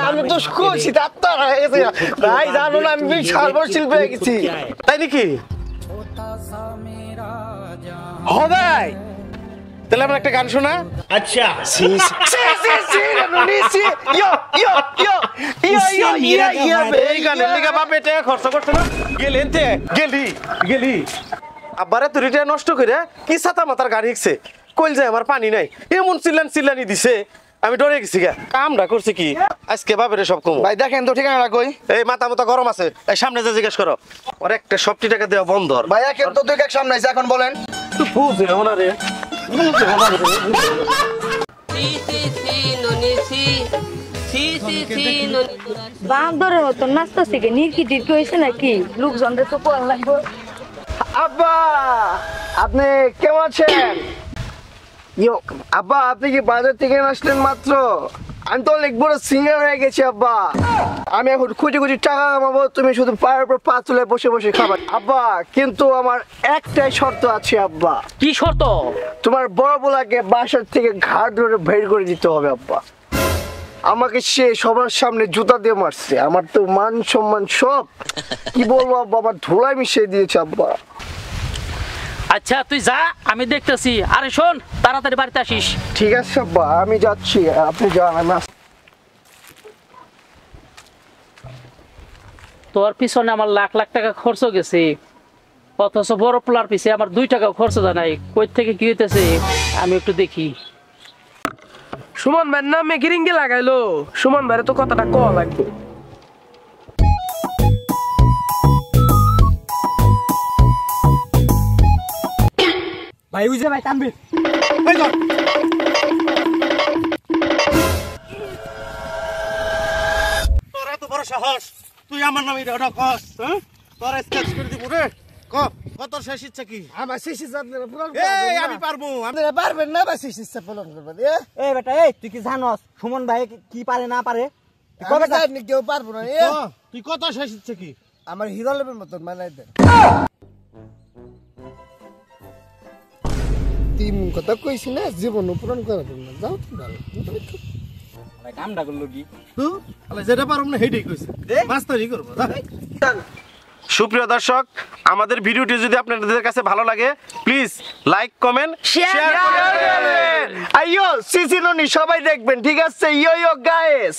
আমি তো করছি ভাই জানো না আমি বিশাল বড় শিল্পী হয়ে গেছি তাই নাকি ভাই তাহলে আমার একটা গান শোনা আচ্ছা এই গানের লিগা বাপে টাকা খরচ করছে না গেলি আব্বারে তুই টাকা নষ্ট করে কি ছাতা মাথার গাড়ি হিকছে কইল যায় আমার পানি নাই এমন চিল্লানি দিছে আমি ডরে গেছি গা কামটা করছে কি আজকে বাপের সব কম ভাই দেখেন তো ঠিকানা কই এই মাথা মতো গরম আছে এই সামনে যে জিজ্ঞেস করো ওর একটা সবটি টাকা দেওয়া বন্ধ ভাই এখন তো দুই এক সামনে আছে এখন বলেন তুই বুঝে না রে বান্দরের মতো নাচতেছে কি নির্কি টিরকি হয়েছে নাকি লোকজনদের তো পড়া লাগবে আব্বা আপনি কেমন আছেন আব্বা আপনি কি বাজার থেকে আসলেন মাত্র আমি তো অনেক বড় সিঙ্গার হয়ে গেছি আব্বা আমি এখন খুঁজি টাকা কামাবো তুমি শুধু পায়ের উপর পা তুলে বসে বসে খাবার আব্বা কিন্তু আমার একটাই শর্ত আছে আব্বা কি শর্ত তোমার বড় বলাকে বাসার থেকে ঘাট ধরে বের করে দিতে হবে আব্বা আমাকে সে সবার সামনে জুতা দিয়ে মারছে আমার তো মান সম্মান সব কি বলবো আব্বা আমার ধুলাই মিশিয়ে দিয়েছে আব্বা আচ্ছা তুই যা আমি দেখতেছি আরে শোন তাড়াতাড়ি বাড়িতে আসিস ঠিক আছে আব্বা আমি যাচ্ছি আপনি যান আমি তোর পিছনে আমার লাখ লাখ টাকা খরচ গেছে অথচ বড় পোলার পিছে আমার 2 টাকাও খরচ হয় নাই কই থেকে কি হইতেছে আমি একটু দেখি সুমন ভাই নামে গিরিঙ্গি লাগাইলো সুমন ভাইয়ের তো কথাটা কওয়া লাগবে ভাই উজে ভাই টানবে তোর এত বড় সাহস তুই আমার নামে এটা কস হ্যাঁ তোর স্কেচ করে দিব রে কত শেষ ইচ্ছা কি আমার শেষ ইচ্ছা আপনারা পূরণ করবেন এই আমি পারবো আপনারা পারবেন না বা শেষ ইচ্ছা পূরণ করবেন এই বেটা এই তুই কি জানোস সুমন ভাই কি পারে না পারে কবে আপনি কেউ পারবো না তুই কত শেষ ইচ্ছা কি আমার হিরো লেভেল মতন বানাই দে তিন কথা কইছি না জীবন পূরণ করাবেন না যাও তো ভালো আরে কামটা করলো কি আরে যেটা পারুম না হেডেই কইছে মাস্টারই করব সুপ্রিয় দর্শক আমাদের ভিডিওটি যদি আপনাদের কাছে ভালো লাগে প্লিজ লাইক কমেন্ট শেয়ার করবেন আইয়ো সিসি ননি সবাই দেখবেন ঠিক আছে ইয়ো গাইস